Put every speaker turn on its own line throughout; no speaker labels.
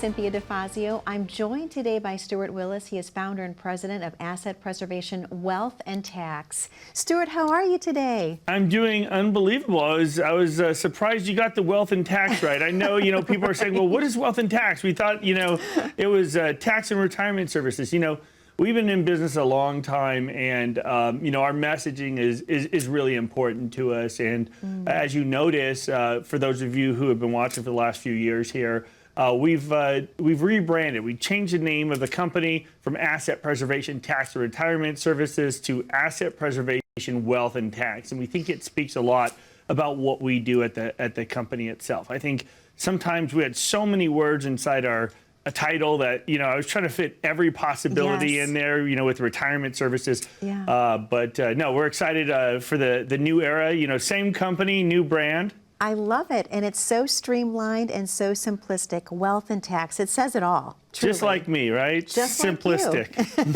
Cynthia DeFazio. I'm joined today by Stuart Willis. He is founder and president of Asset Preservation Wealth and Tax. Stuart, how are you today?
I'm doing unbelievable. I was surprised you got the wealth and tax right. I know, people are saying, well, what is wealth and tax? We thought, it was tax and retirement services. We've been in business a long time, and our messaging is really important to us. And as you notice, for those of you who have been watching for the last few years here, we've rebranded. We changed the name of the company from Asset Preservation Tax and Retirement Services to Asset Preservation Wealth and Tax, and we think it speaks a lot about what we do at the company itself. I think sometimes we had so many words inside a title that I was trying to fit every possibility in there, with retirement services.
Yeah.
But no, we're excited for the new era. Same company, new brand.
I love it, and it's so streamlined and so simplistic. Wealth and tax, it says it all. Truly.
Just like me, right?
Just
simplistic.
Like you.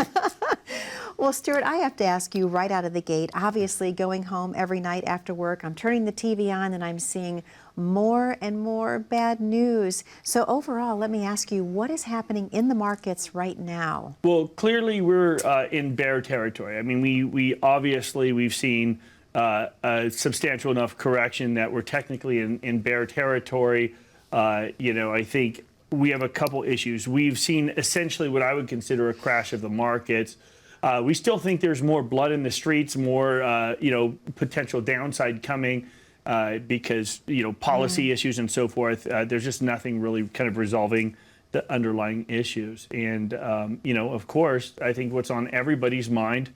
Well, Stuart, I have to ask you right out of the gate, obviously going home every night after work, I'm turning the TV on and I'm seeing more and more bad news. So overall, let me ask you, what is happening in the markets right now?
Well, clearly we're in bear territory. I mean, we've seen a substantial enough correction that we're technically in bear territory. I think we have a couple issues. We've seen essentially what I would consider a crash of the markets. We still think there's more blood in the streets, more potential downside coming because policy issues and so forth. There's just nothing really kind of resolving the underlying issues. And of course, I think what's on everybody's mind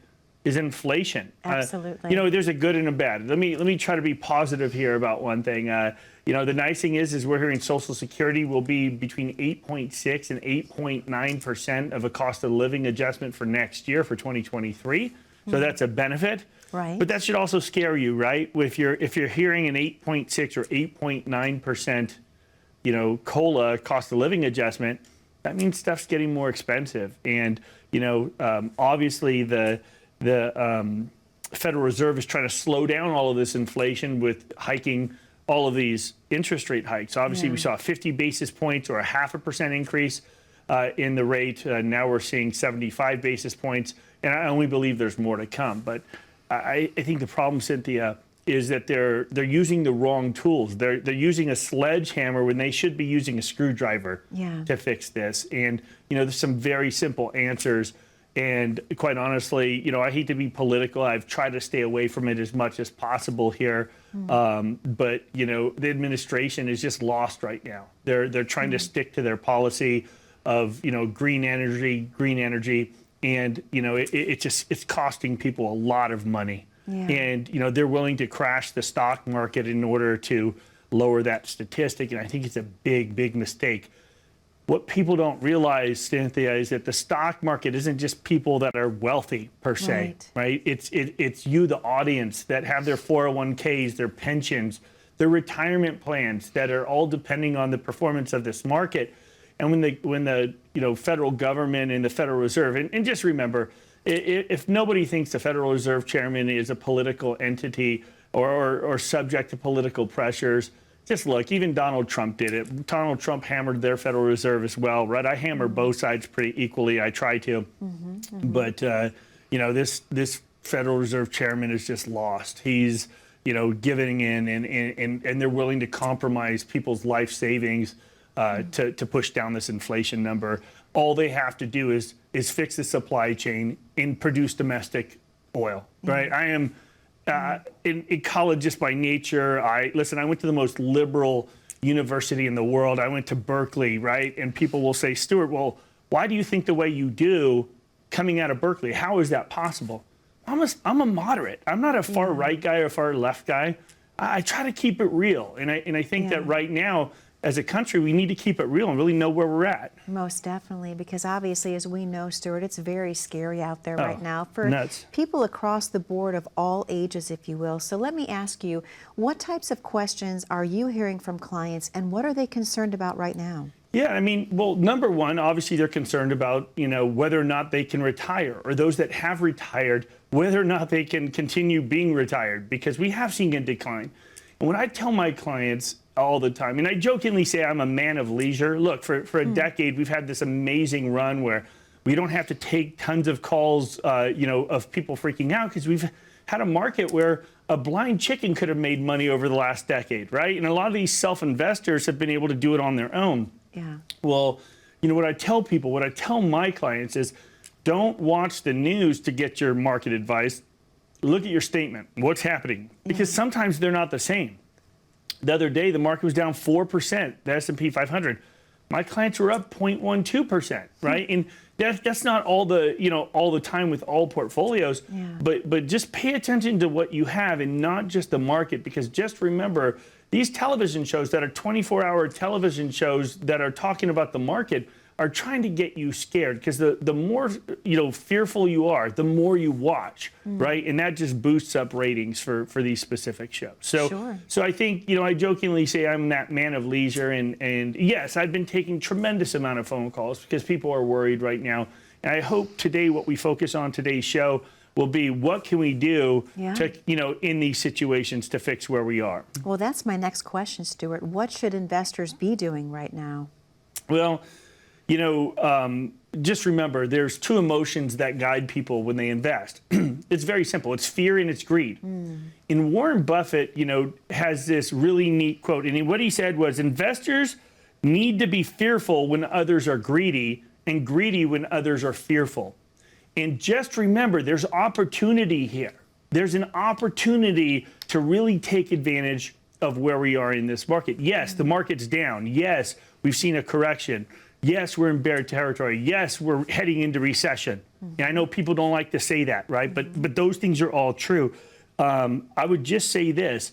is inflation.
Absolutely.
There's a good and a bad. Let me try to be positive here about one thing. The nice thing is we're hearing Social Security will be between 8.6 and 8.9% of a cost of living adjustment for next year, for 2023. So that's a benefit.
Right.
But that should also scare you, right? If you're hearing an 8.6 or 8.9%, COLA, cost of living adjustment, that means stuff's getting more expensive. And obviously the Federal Reserve is trying to slow down all of this inflation with hiking all of these interest rate hikes. Obviously, we saw 50 basis points or a 0.5% increase in the rate. Now we're seeing 75 basis points, and I only believe there's more to come. But I think the problem, Cynthia, is that they're using the wrong tools. They're using a sledgehammer when they should be using a screwdriver to fix this. And there's some very simple answers. And quite honestly, I hate to be political. I've tried to stay away from it as much as possible here. But the administration is just lost right now. They're trying to stick to their policy of green energy, and it's costing people a lot of money.
Yeah.
And they're willing to crash the stock market in order to lower that statistic. And I think it's a big mistake. What people don't realize, Cynthia, is that the stock market isn't just people that are wealthy per se, right? It's you, the audience, that have their 401ks, their pensions, their retirement plans that are all depending on the performance of this market. And when the federal government and the Federal Reserve, and just remember, if nobody thinks the Federal Reserve Chairman is a political entity or subject to political pressures, just look, even Donald Trump did it. Donald Trump hammered their Federal Reserve as well, right? I hammer both sides pretty equally. I try to. But, this Federal Reserve Chairman is just lost. He's, giving in, and they're willing to compromise people's life savings to push down this inflation number. All they have to do is fix the supply chain and produce domestic oil, right? I am... in college, just by nature, I went to the most liberal university in the world. I went to Berkeley, right? And people will say, Stuart, well, why do you think the way you do coming out of Berkeley? How is that possible? I'm a moderate. I'm not a far right guy or far left guy. I try to keep it real. And I think that right now, as a country, we need to keep it real and really know where we're at.
Most definitely, because obviously, as we know, Stuart, it's very scary out there right now for
nuts.
People across the board of all ages, if you will. So let me ask you, what types of questions are you hearing from clients, and what are they concerned about right now?
Yeah, I mean, well, number one, obviously they're concerned about, whether or not they can retire, or those that have retired, whether or not they can continue being retired, because we have seen a decline. And when I tell my clients all the time, and I jokingly say I'm a man of leisure. Look, for a decade, we've had this amazing run where we don't have to take tons of calls, of people freaking out, because we've had a market where a blind chicken could have made money over the last decade, right? And a lot of these self-investors have been able to do it on their own.
Yeah.
Well, what I tell people, what I tell my clients is, don't watch the news to get your market advice. Look at your statement. What's happening? Because sometimes they're not the same. The other day, the market was down 4%, the S&P 500. My clients were up 0.12%, right? And that's not all the time with all portfolios, but just pay attention to what you have and not just the market, because just remember, these television shows that are 24-hour television shows that are talking about the market are trying to get you scared, because the more fearful you are, the more you watch, right? And that just boosts up ratings for these specific shows. So I think I jokingly say I'm that man of leisure, and yes, I've been taking tremendous amount of phone calls because people are worried right now. And I hope today what we focus on today's show will be, what can we do to in these situations to fix where we are.
Well, that's my next question, Stuart. What should investors be doing right now?
Well, just remember, there's two emotions that guide people when they invest. It's very simple. It's fear and it's greed. And Warren Buffett, has this really neat quote. And what he said was, investors need to be fearful when others are greedy, and greedy when others are fearful. And just remember, there's opportunity here. There's an opportunity to really take advantage of where we are in this market. Yes, the market's down. Yes, we've seen a correction. Yes, we're in bear territory. Yes, we're heading into recession. And I know people don't like to say that, right? But those things are all true. I would just say this.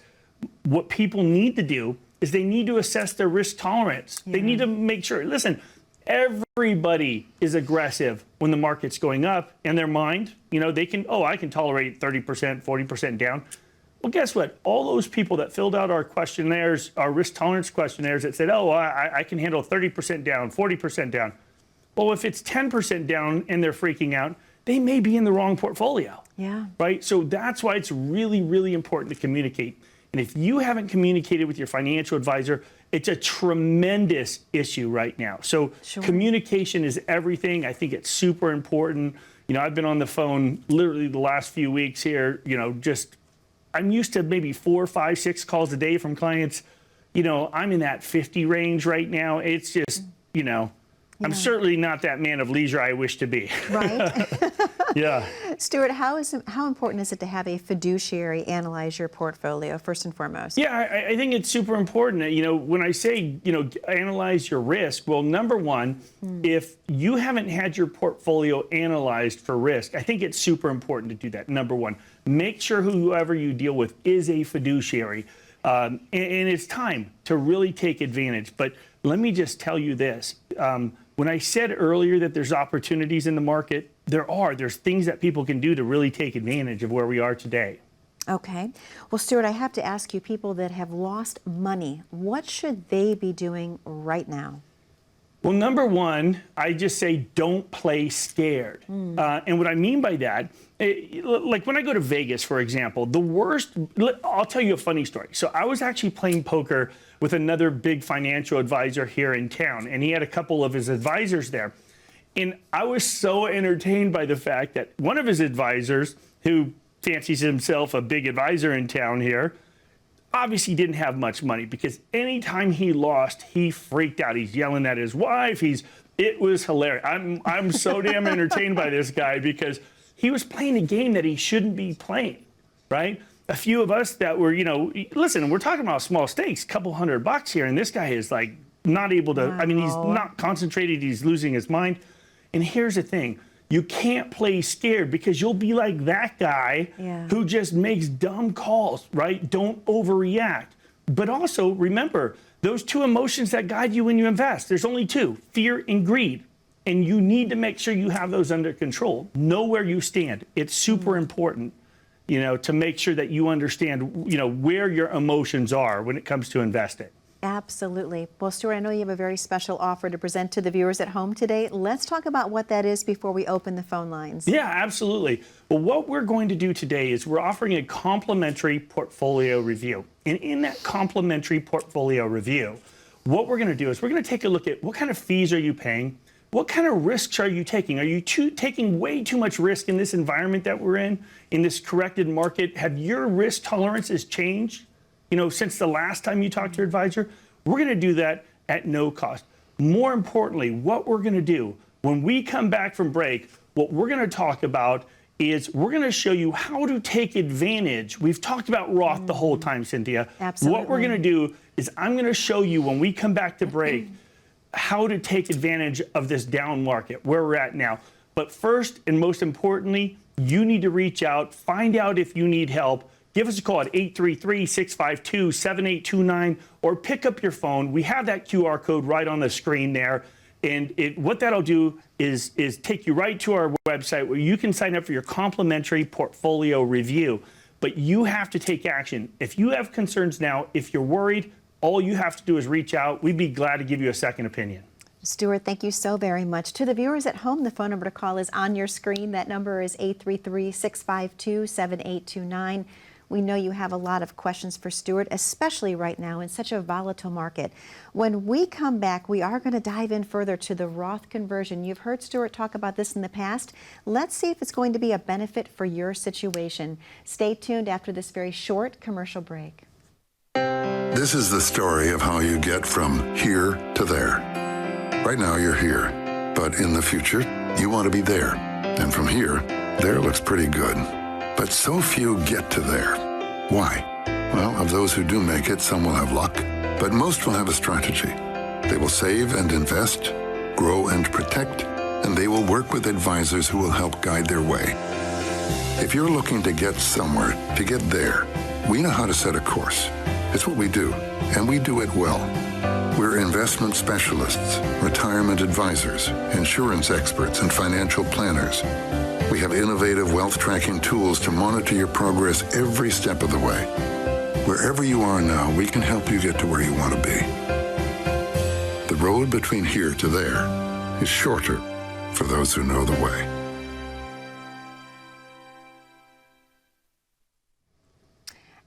What people need to do is they need to assess their risk tolerance. They need to make sure, listen, everybody is aggressive when the market's going up in their mind. They can, I can tolerate 30%, 40% down. Well, guess what? All those people that filled out our questionnaires, our risk tolerance questionnaires, that said, I can handle 30% down, 40% down. Well, if it's 10% down and they're freaking out, they may be in the wrong portfolio.
Yeah.
Right? So that's why it's really, really important to communicate. And if you haven't communicated with your financial advisor, it's a tremendous issue right now. So communication is everything. I think it's super important. I've been on the phone literally the last few weeks here, I'm used to maybe 4, 5, 6 calls a day from clients. I'm in that 50 range right now. It's just, I'm certainly not that man of leisure I wish to be. Right. Yeah.
Stuart, how important is it to have a fiduciary analyze your portfolio, first and foremost?
Yeah, I think it's super important. When I say, analyze your risk, well, number one, if you haven't had your portfolio analyzed for risk, I think it's super important to do that. Number one, make sure whoever you deal with is a fiduciary. And it's time to really take advantage. But let me just tell you this. When I said earlier that there's opportunities in the market, there's things that people can do to really take advantage of where we are today.
Okay. Well, Stuart, I have to ask you, people that have lost money, what should they be doing right now?
Well, number one, I just say don't play scared. And what I mean by that, like when I go to Vegas, for example, I'll tell you a funny story. So I was actually playing poker with another big financial advisor here in town, and he had a couple of his advisors there. And I was so entertained by the fact that one of his advisors, who fancies himself a big advisor in town here, obviously didn't have much money, because anytime he lost, he freaked out. He's yelling at his wife. It was hilarious. I'm so damn entertained by this guy, because he was playing a game that he shouldn't be playing, right? A few of us that were, listen, we're talking about small stakes, a couple $100 here, and this guy is like not able to, he's not concentrated, he's losing his mind. And here's the thing. You can't play scared, because you'll be like that guy who just makes dumb calls, right? Don't overreact. But also remember, those two emotions that guide you when you invest, there's only two, fear and greed. And you need to make sure you have those under control. Know where you stand. It's super important, to make sure that you understand, where your emotions are when it comes to investing.
Absolutely. Well, Stuart, I know you have a very special offer to present to the viewers at home today. Let's talk about what that is before we open the phone lines.
Yeah, absolutely. Well, what we're going to do today is we're offering a complimentary portfolio review. And in that complimentary portfolio review, what we're going to do is we're going to take a look at what kind of fees are you paying? What kind of risks are you taking? Are you taking way too much risk in this environment that we're in this corrected market? Have your risk tolerances changed, since the last time you talked to your advisor? We're going to do that at no cost. More importantly, what we're going to do when we come back from break, what we're going to talk about is we're going to show you how to take advantage. We've talked about Roth the whole time, Cynthia.
Absolutely.
What we're going to do is I'm going to show you when we come back to break how to take advantage of this down market where we're at now. But first and most importantly, you need to reach out, find out if you need help. Give us a call at 833-652-7829 or pick up your phone. We have that QR code right on the screen there. And what that'll do is take you right to our website where you can sign up for your complimentary portfolio review. But you have to take action. If you have concerns now, if you're worried, all you have to do is reach out. We'd be glad to give you a second opinion.
Stuart, thank you so very much. To the viewers at home, the phone number to call is on your screen. That number is 833-652-7829. We know you have a lot of questions for Stuart, especially right now in such a volatile market. When we come back, we are going to dive in further to the Roth conversion. You've heard Stuart talk about this in the past. Let's see if it's going to be a benefit for your situation. Stay tuned after this very short commercial break.
This is the story of how you get from here to there. Right now you're here, but in the future, you want to be there. And from here, there looks pretty good. But so few get to there. Why? Well, of those who do make it, some will have luck, but most will have a strategy. They will save and invest, grow and protect, and they will work with advisors who will help guide their way. If you're looking to get somewhere, to get there, we know how to set a course. It's what we do, and we do it well. We're investment specialists, retirement advisors, insurance experts, and financial planners. We have innovative wealth tracking tools to monitor your progress every step of the way. Wherever you are now, we can help you get to where you want to be. The road between here to there is shorter for those who know the way.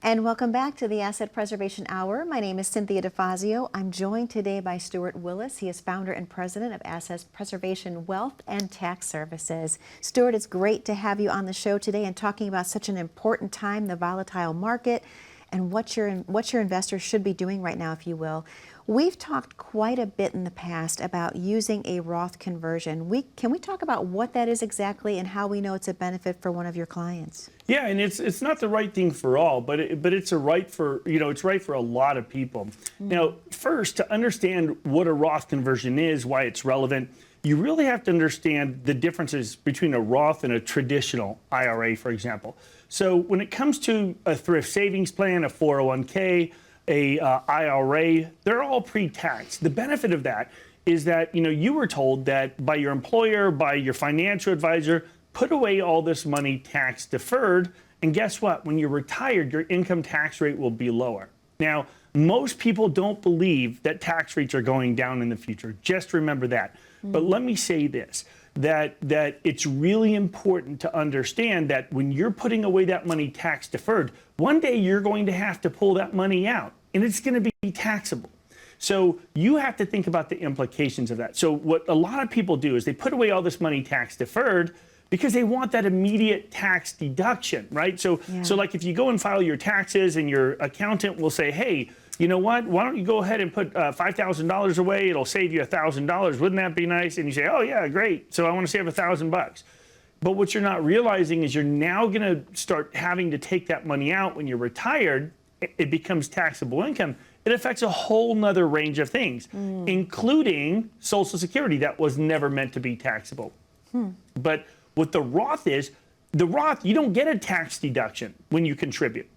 And welcome back to the Asset Preservation Hour. My name is Cynthia DeFazio. I'm joined today by Stuart Willis. He is founder and president of Asset Preservation Wealth and Tax Services. Stuart, it's great to have you on the show today and talking about such an important time, the volatile market, and what your investors should be doing right now, if you will. We've talked quite a bit in the past about using a Roth conversion. Can we talk about what that is exactly and how we know it's a benefit for one of your clients?
Yeah, and it's not the right thing for all, but it's a right for it's right for a lot of people. Now, first, to understand what a Roth conversion is, why it's relevant, you really have to understand the differences between a Roth and a traditional IRA, for example. So when it comes to a thrift savings plan, a 401k, a IRA, they're all pre-tax. The benefit of that is that you were told that by your employer, by your financial advisor, put away all this money tax deferred, and guess what? When you're retired, your income tax rate will be lower. Now, most people don't believe that tax rates are going down in the future. Just remember that. But let me say this, that it's really important to understand that when you're putting away that money tax deferred, one day you're going to have to pull that money out, and it's going to be taxable. So you have to think about the implications of that. So what a lot of people do is they put away all this money tax deferred because they want that immediate tax deduction, right? So like if you go and file your taxes and your accountant will say, hey, you know what, why don't you go ahead and put $5,000 away? It'll save you $1,000. Wouldn't that be nice? And you say, oh yeah, great. So I want to save $1,000. But what you're not realizing is you're now going to start having to take that money out when you're retired. It becomes taxable income. It affects a whole nother range of things, including Social Security that was never meant to be taxable. But what the Roth is, you don't get a tax deduction when you contribute,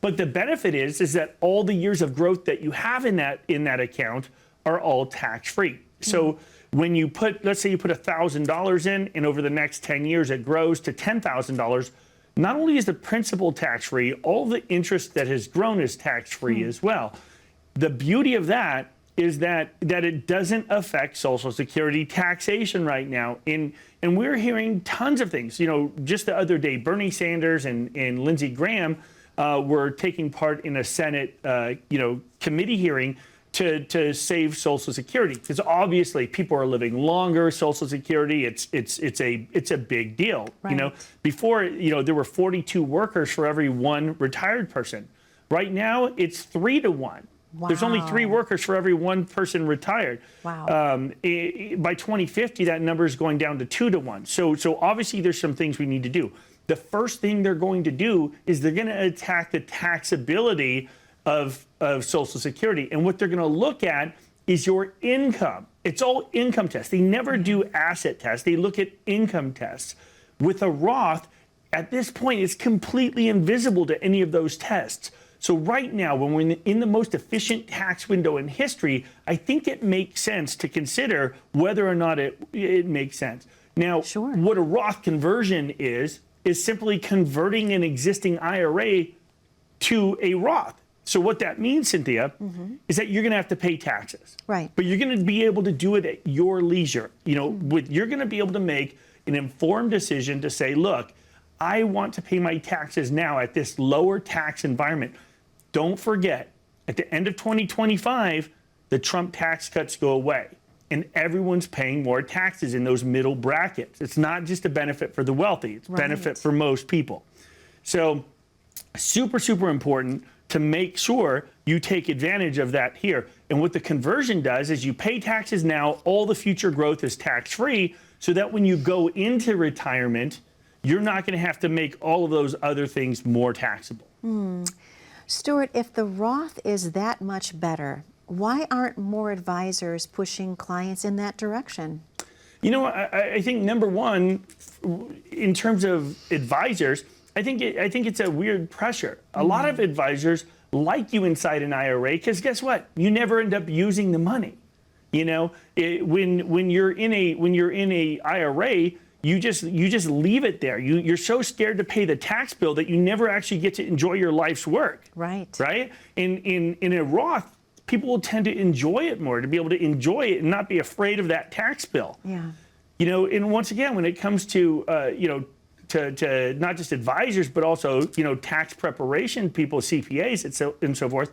but the benefit is that all the years of growth that you have in that account are all tax-free. So when you let's say you put $1,000 in, and over the next 10 years it grows to $10,000, not only is the principal tax-free, all the interest that has grown is tax-free as well. The beauty of that is that it doesn't affect Social Security taxation right now. And we're hearing tons of things. You know, just the other day, Bernie Sanders and Lindsey Graham were taking part in a Senate, committee hearing to save Social Security, because obviously people are living longer. Social Security, it's a big deal.
Right.
You know, before, there were 42 workers for every one retired person. Right now, it's 3 to 1.
Wow.
There's only 3 workers for every one person retired.
Wow.
By 2050, that number is going down to 2 to 1. So obviously, there's some things we need to do. The first thing they're going to do is they're going to attack the taxability of Social Security. And what they're going to look at is your income. It's all income tests. They never do asset tests. They look at income tests. With a Roth, at this point, it's completely invisible to any of those tests. So right now, when we're in the most efficient tax window in history, I think it makes sense to consider whether or not it makes sense. Now,
Sure.
What a Roth conversion is simply converting an existing IRA to a Roth. So what that means, Cynthia, is that you're going to have to pay taxes.
Right.
But you're going to be able to do it at your leisure. You're going to be able to make an informed decision to say, look, I want to pay my taxes now at this lower tax environment. Don't forget, at the end of 2025, the Trump tax cuts go away, and everyone's paying more taxes in those middle brackets. It's not just a benefit for the wealthy, it's a benefit for most people. So super, super important to make sure you take advantage of that here. And what the conversion does is you pay taxes now, all the future growth is tax-free, so that when you go into retirement, you're not going to have to make all of those other things more taxable.
Stuart, if the Roth is that much better, why aren't more advisors pushing clients in that direction?
You know, I think number one, in terms of advisors, I think it's a weird pressure. A lot of advisors like you inside an IRA because guess what? You never end up using the money. You know, when you're in a IRA, you just leave it there. You're so scared to pay the tax bill that you never actually get to enjoy your life's work.
Right.
Right. In a Roth, people will tend to enjoy it more, to be able to enjoy it and not be afraid of that tax bill.
Yeah.
You know, and once again, when it comes to to not just advisors, but also, tax preparation people, CPAs, and so forth,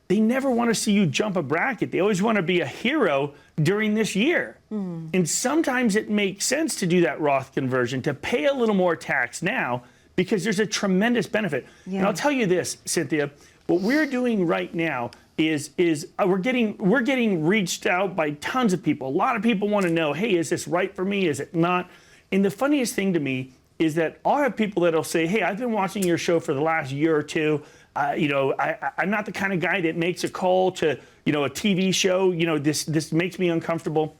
they never want to see you jump a bracket. They always want to be a hero during this year. And sometimes it makes sense to do that Roth conversion, to pay a little more tax now, because there's a tremendous benefit.
Yeah.
And I'll tell you this, Cynthia, what we're doing right now is we're getting reached out by tons of people. A lot of people want to know, hey, is this right for me? Is it not? And the funniest thing to me is that I'll have people that'll say, hey, I've been watching your show for the last year or two. I'm not the kind of guy that makes a call to, a TV show. This makes me uncomfortable.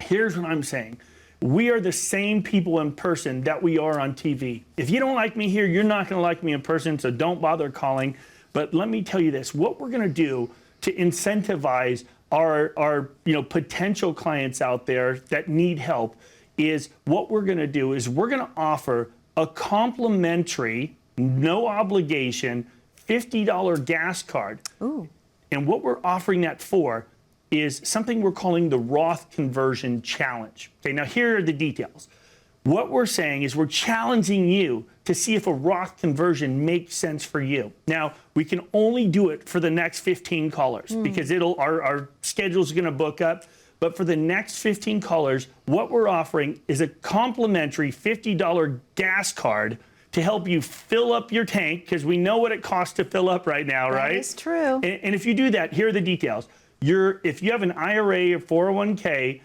Here's what I'm saying. We are the same people in person that we are on TV. If you don't like me here, you're not going to like me in person, so don't bother calling. But let me tell you this, what we're going to do to incentivize our potential clients out there that need help is what we're going to do is we're going to offer a complimentary, no obligation, $50 gas card.
Ooh.
And what we're offering that for is something we're calling the Roth Conversion Challenge. Okay, now here are the details. What we're saying is we're challenging you to see if a Roth conversion makes sense for you. Now, we can only do it for the next 15 callers because our schedule's going to book up. But for the next 15 callers, what we're offering is a complimentary $50 gas card to help you fill up your tank, because we know what it costs to fill up right now, right?
That is true.
And if you do that, here are the details. If you have an IRA or 401k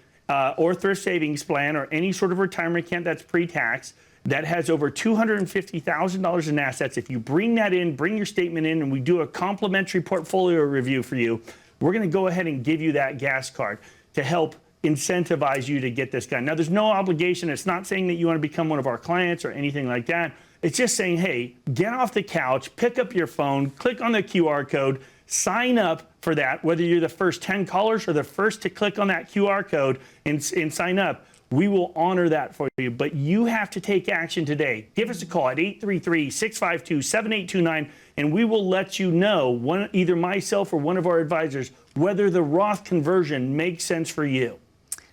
or thrift savings plan or any sort of retirement account that's pre-tax that has over $250,000 in assets, if you bring that in, bring your statement in, and we do a complimentary portfolio review for you, we're going to go ahead and give you that gas card to help incentivize you to get this done. Now, there's no obligation. It's not saying that you want to become one of our clients or anything like that. It's just saying, hey, get off the couch, pick up your phone, click on the QR code, sign up for that, whether you're the first 10 callers or the first to click on that QR code and sign up. we will honor that for you. But you have to take action today. Give us a call at 833-652-7829, and we will let you know, either myself or one of our advisors, whether the Roth conversion makes sense for you.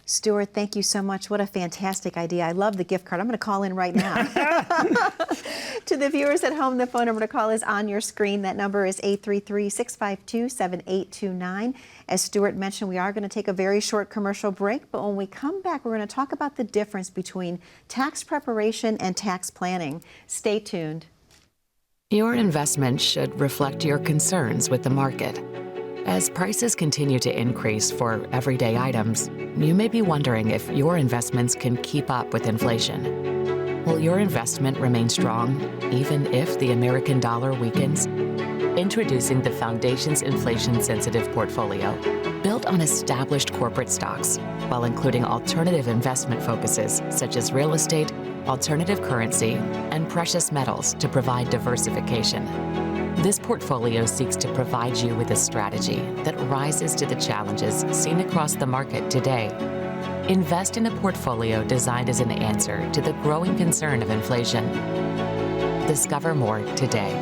Stuart, thank you so much. What a fantastic idea. I love the gift card. I'm going to call in right now. To the viewers at home, the phone number to call is on your screen. That number is 833-652-7829. As Stuart mentioned, we are going to take a very short commercial break, but when we come back, we're going to talk about the difference between tax preparation and tax planning. Stay tuned.
Your investment should reflect your concerns with the market. As prices continue to increase for everyday items, you may be wondering if your investments can keep up with inflation. Will your investment remain strong even if the American dollar weakens? Introducing the Foundation's inflation-sensitive portfolio, built on established corporate stocks, while including alternative investment focuses such as real estate, alternative currency, and precious metals to provide diversification. This portfolio seeks to provide you with a strategy that rises to the challenges seen across the market today. Invest in a portfolio designed as an answer to the growing concern of inflation. Discover more today.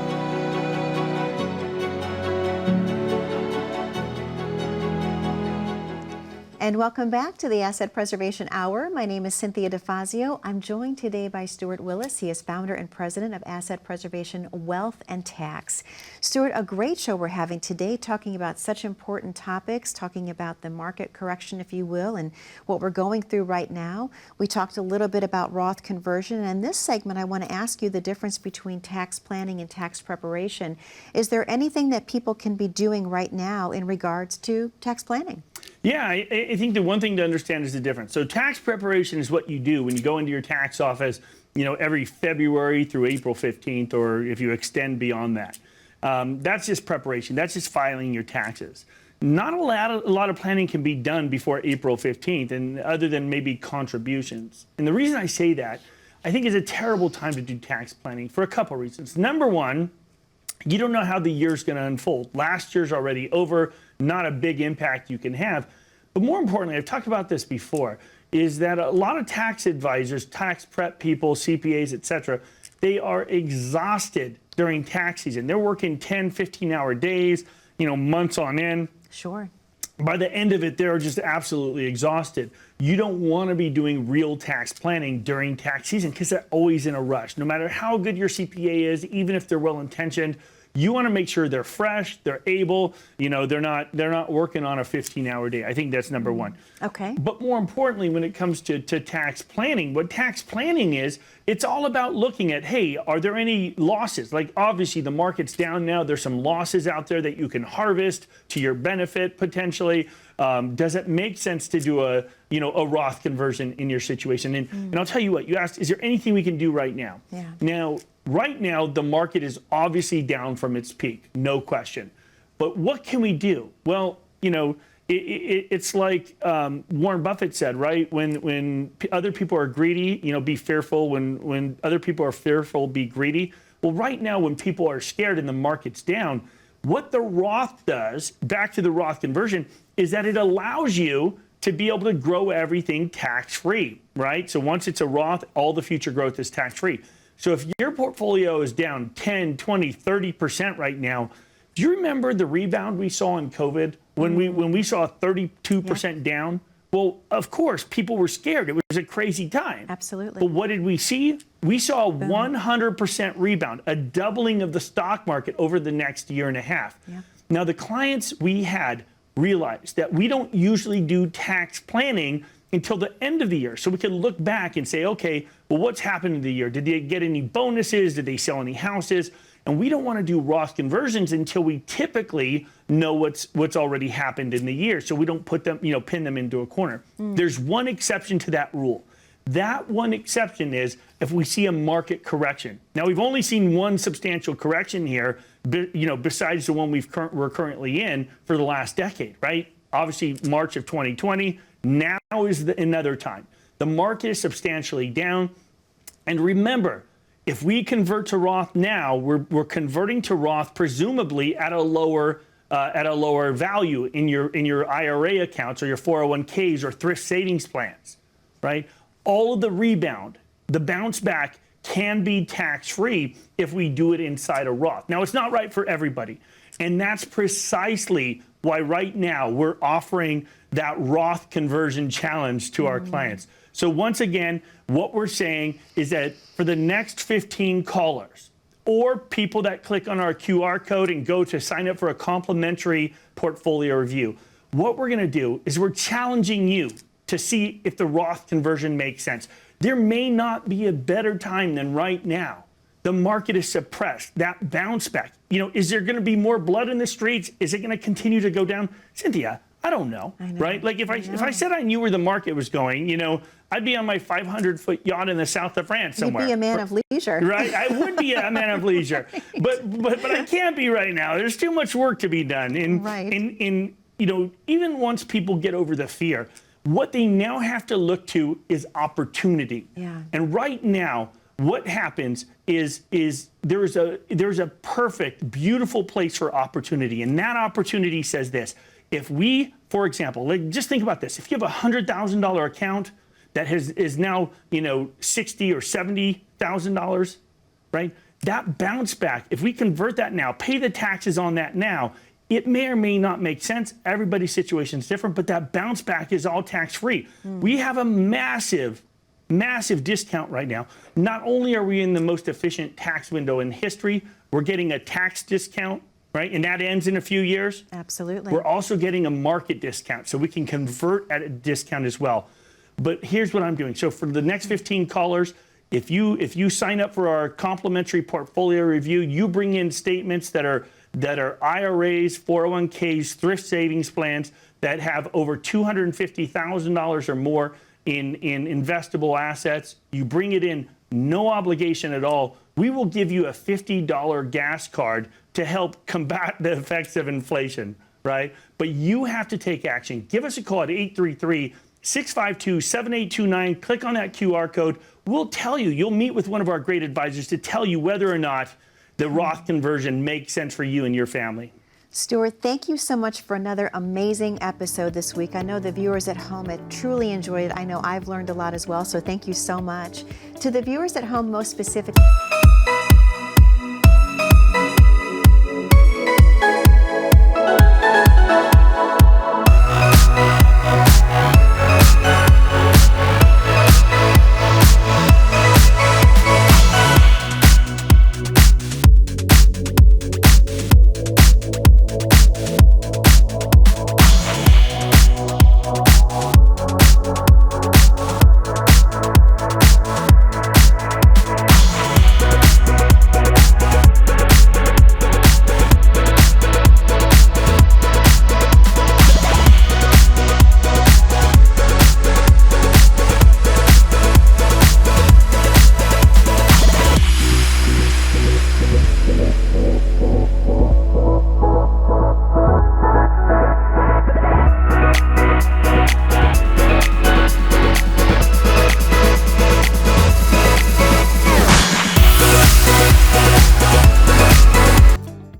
And welcome back to the Asset Preservation Hour. My name is Cynthia DeFazio. I'm joined today by Stuart Willis. He is founder and president of Asset Preservation Wealth and Tax. Stuart, a great show we're having today, talking about such important topics, talking about the market correction, if you will, and what we're going through right now. We talked a little bit about Roth conversion, and in this segment, I want to ask you the difference between tax planning and tax preparation. Is there anything that people can be doing right now in regards to tax planning?
Yeah, I think the one thing to understand is the difference. So tax preparation is what you do when you go into your tax office, every February through April 15th, or if you extend beyond that. That's just preparation. That's just filing your taxes. Not a lot of planning can be done before April 15th, and other than maybe contributions. And the reason I say that, I think it's a terrible time to do tax planning for a couple reasons. Number one, you don't know how the year's going to unfold. Last year's already over, not a big impact you can have. But more importantly, I've talked about this before, is that a lot of tax advisors, tax prep people, CPAs, etc., they are exhausted during tax season. They're working 10, 15-hour days, months on end.
Sure.
By the end of it, they're just absolutely exhausted. You don't want to be doing real tax planning during tax season because they're always in a rush. No matter how good your CPA is, even if they're well-intentioned, you want to make sure they're fresh, they're able, they're not working on a 15-hour day. I think that's number one.
Okay.
But more importantly, when it comes to tax planning, what tax planning is, it's all about looking at, hey, are there any losses? Like obviously the market's down now. There's some losses out there that you can harvest to your benefit potentially. Does it make sense to do a Roth conversion in your situation? And I'll tell you what, you asked, is there anything we can do right now?
Yeah.
Now, right now, the market is obviously down from its peak, no question. But what can we do? Well, it's like Warren Buffett said, right? When other people are greedy, be fearful. When other people are fearful, be greedy. Well, right now, when people are scared and the market's down, what the Roth does, back to the Roth conversion, is that it allows you to be able to grow everything tax-free, right? So once it's a Roth, all the future growth is tax-free. So if your portfolio is down 10, 20, 30% right now, do you remember the rebound we saw in COVID when we saw 32% down? Well, of course, people were scared. It was a crazy time.
Absolutely.
But what did we see? We saw a 100% rebound, a doubling of the stock market over the next year and a half.
Yeah.
Now, the clients we had realized that we don't usually do tax planning until the end of the year. So we can look back and say, okay, well, what's happened in the year? Did they get any bonuses? Did they sell any houses? And we don't want to do Roth conversions until we typically know what's already happened in the year. So we don't put them, pin them into a corner. There's one exception to that rule. That one exception is if we see a market correction. Now, we've only seen one substantial correction here, besides the one we're currently in for the last decade, right? Obviously, March of 2020. Now is another time. The market is substantially down. And remember, if we convert to Roth now, we're converting to Roth presumably at a lower value in your IRA accounts or your 401ks or thrift savings plans, right? all of the rebound, the bounce back can be tax-free if we do it inside a Roth. Now, it's not right for everybody. And that's precisely why right now we're offering that Roth conversion challenge to our clients. So once again, what we're saying is that for the next 15 callers, or people that click on our QR code and go to sign up for a complimentary portfolio review, what we're gonna do is we're challenging you to see if the Roth conversion makes sense. There may not be a better time than right now. The market is suppressed, that bounce back. You know, is there gonna be more blood in the streets? Is it gonna continue to go down? Cynthia, I don't know, right? Like if I said I knew where the market was going, you know, I'd be on my 500-foot yacht in the south of France somewhere.
You'd be a man of leisure.
Right, I would be a man of leisure, but I can't be right now. There's too much work to be done. In you know, even once people get over the fear, what they now have to look to is opportunity.
Yeah.
And right now, what happens is there's a perfect, beautiful place for opportunity, and that opportunity says this: if we, for example, like just think about this: if you have a $100,000 account that is now, you know, $60,000 or $70,000, right? That bounce back, if we convert that now, pay the taxes on that now, it may or may not make sense. Everybody's situation is different, but that bounce back is all tax-free. We have a massive discount right now. Not only are we in the most efficient tax window in history, we're getting a tax discount, right? And that ends in a few years.
Absolutely.
We're also getting a market discount, so we can convert at a discount as well. But here's what I'm doing. So for the next 15 callers, if you sign up for our complimentary portfolio review, you bring in statements that are IRAs, 401ks, thrift savings plans that have over $250,000 or more in investable assets. You bring it in, no obligation at all. We will give you a $50 gas card to help combat the effects of inflation, right? But you have to take action. Give us a call at 833-652-7829. Click on that QR code. We'll tell you, you'll meet with one of our great advisors to tell you whether or not the Roth conversion makes sense for you and your family.
Stuart, thank you so much for another amazing episode this week. I know the viewers at home have truly enjoyed it. I know I've learned a lot as well, so thank you so much. To the viewers at home, most specifically,